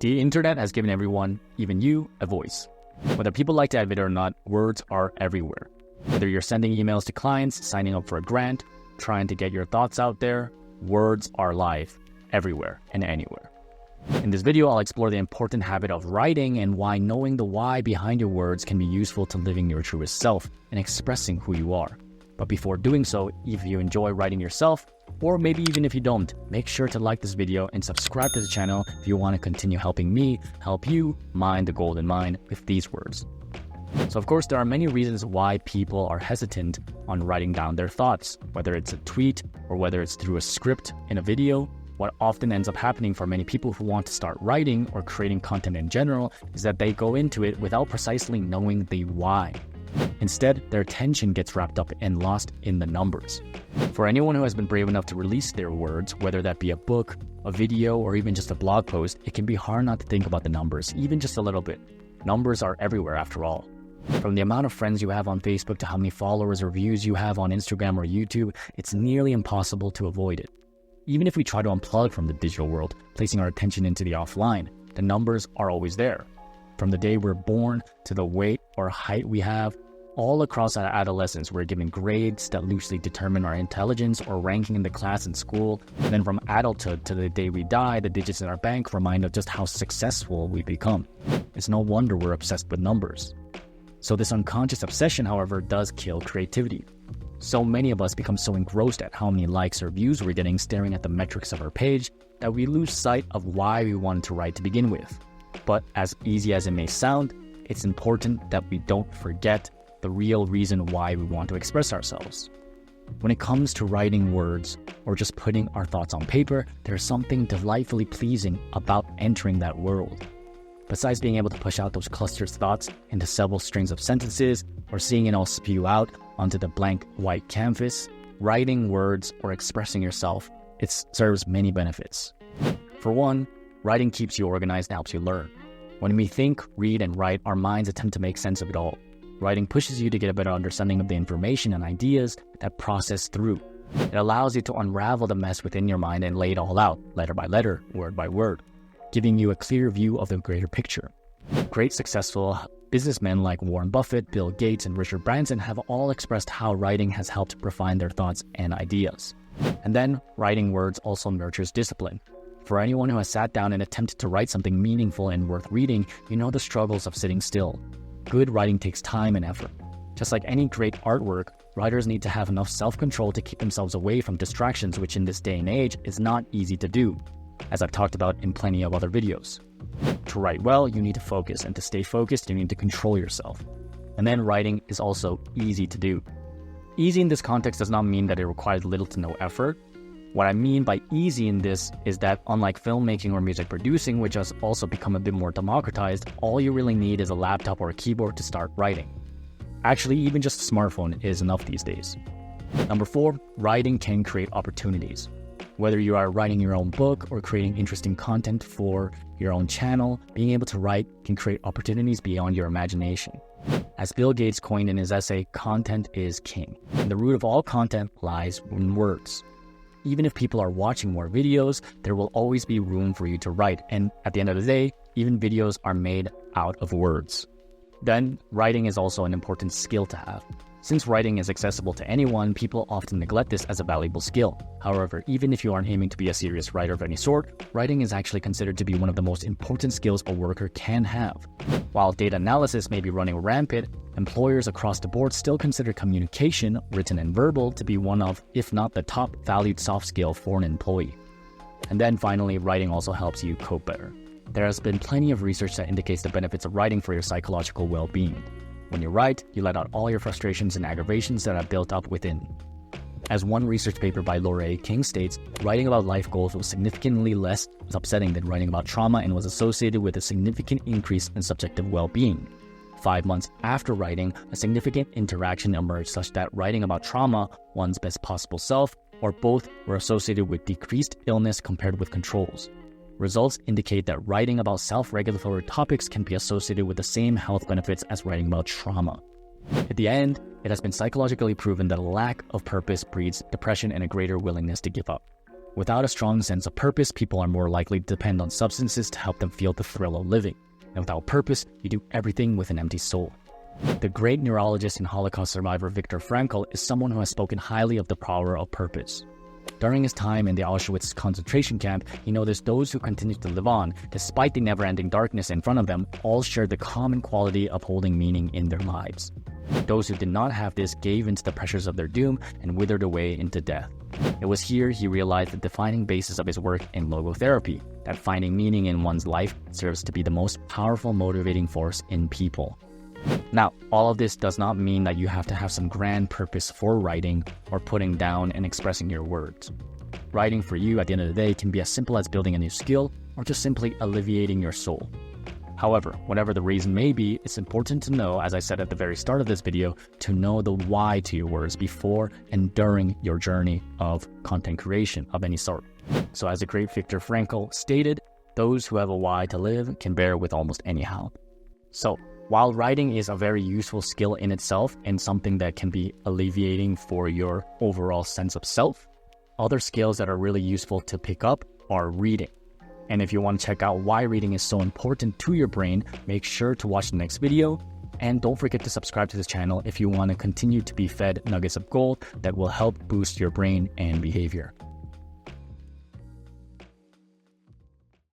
The internet has given everyone, even you, a voice. Whether people like to admit it or not, words are everywhere. Whether you're sending emails to clients, signing up for a grant, trying to get your thoughts out there, words are live, everywhere and anywhere. In this video, I'll explore the important habit of writing and why knowing the why behind your words can be useful to living your truest self and expressing who you are. But before doing so, if you enjoy writing yourself, or maybe even if you don't, make sure to like this video and subscribe to the channel if you want to continue helping me help you mine the golden mine with these words. So of course, there are many reasons why people are hesitant on writing down their thoughts, whether it's a tweet or whether it's through a script in a video. What often ends up happening for many people who want to start writing or creating content in general is that they go into it without precisely knowing the why. Instead, their attention gets wrapped up and lost in the numbers. For anyone who has been brave enough to release their words, whether that be a book, a video, or even just a blog post, it can be hard not to think about the numbers, even just a little bit. Numbers are everywhere after all. From the amount of friends you have on Facebook to how many followers or views you have on Instagram or YouTube, it's nearly impossible to avoid it. Even if we try to unplug from the digital world, placing our attention into the offline, the numbers are always there. From the day we're born to the weight or height we have, all across our adolescence, we're given grades that loosely determine our intelligence or ranking in the class in school. And then from adulthood to the day we die, the digits in our bank remind of just how successful we become. It's no wonder we're obsessed with numbers. So this unconscious obsession, however, does kill creativity. So many of us become so engrossed at how many likes or views we're getting staring at the metrics of our page that we lose sight of why we wanted to write to begin with. But as easy as it may sound, it's important that we don't forget the real reason why we want to express ourselves. When it comes to writing words or just putting our thoughts on paper, there's something delightfully pleasing about entering that world. Besides being able to push out those clustered thoughts into several strings of sentences or seeing it all spew out onto the blank white canvas, writing words or expressing yourself, it serves many benefits. For one, writing keeps you organized and helps you learn. When we think, read, and write, our minds attempt to make sense of it all. Writing pushes you to get a better understanding of the information and ideas that process through. It allows you to unravel the mess within your mind and lay it all out, letter by letter, word by word, giving you a clear view of the greater picture. Great successful businessmen like Warren Buffett, Bill Gates, and Richard Branson have all expressed how writing has helped refine their thoughts and ideas. And then, writing words also nurtures discipline. For anyone who has sat down and attempted to write something meaningful and worth reading, you know the struggles of sitting still. Good writing takes time and effort. Just like any great artwork, writers need to have enough self-control to keep themselves away from distractions, which in this day and age is not easy to do, as I've talked about in plenty of other videos. To write well, you need to focus, and to stay focused, you need to control yourself. And then writing is also easy to do. Easy in this context does not mean that it requires little to no effort. What I mean by easy in this is that unlike filmmaking or music producing, which has also become a bit more democratized, all you really need is a laptop or a keyboard to start writing. Actually, even just a smartphone is enough these days. Number 4, writing can create opportunities. Whether you are writing your own book or creating interesting content for your own channel, being able to write can create opportunities beyond your imagination. As Bill Gates coined in his essay, content is king. And the root of all content lies in words. Even if people are watching more videos, there will always be room for you to write. And at the end of the day, even videos are made out of words. Then, writing is also an important skill to have. Since writing is accessible to anyone, people often neglect this as a valuable skill. However, even if you aren't aiming to be a serious writer of any sort, writing is actually considered to be one of the most important skills a worker can have. While data analysis may be running rampant, employers across the board still consider communication, written and verbal, to be one of, if not the top valued soft skill for an employee. And then finally, writing also helps you cope better. There has been plenty of research that indicates the benefits of writing for your psychological well-being. When you write, you let out all your frustrations and aggravations that have built up within. As one research paper by Laura A. King states, writing about life goals was significantly less upsetting than writing about trauma and was associated with a significant increase in subjective well-being. 5 months after writing, a significant interaction emerged such that writing about trauma, one's best possible self, or both were associated with decreased illness compared with controls. Results indicate that writing about self-regulatory topics can be associated with the same health benefits as writing about trauma. At the end, it has been psychologically proven that a lack of purpose breeds depression and a greater willingness to give up. Without a strong sense of purpose, people are more likely to depend on substances to help them feel the thrill of living. And without purpose, you do everything with an empty soul. The great neurologist and Holocaust survivor Viktor Frankl is someone who has spoken highly of the power of purpose. During his time in the Auschwitz concentration camp, he noticed those who continued to live on, despite the never-ending darkness in front of them, all shared the common quality of holding meaning in their lives. Those who did not have this gave into the pressures of their doom and withered away into death. It was here he realized the defining basis of his work in logotherapy, that finding meaning in one's life serves to be the most powerful motivating force in people. Now, all of this does not mean that you have to have some grand purpose for writing or putting down and expressing your words. Writing for you at the end of the day can be as simple as building a new skill or just simply alleviating your soul. However, whatever the reason may be, it's important to know, as I said at the very start of this video, to know the why to your words before and during your journey of content creation of any sort. So as the great Viktor Frankl stated, those who have a why to live can bear with almost any how. So, while writing is a very useful skill in itself and something that can be alleviating for your overall sense of self, other skills that are really useful to pick up are reading. And if you want to check out why reading is so important to your brain, make sure to watch the next video. And don't forget to subscribe to this channel if you want to continue to be fed nuggets of gold that will help boost your brain and behavior.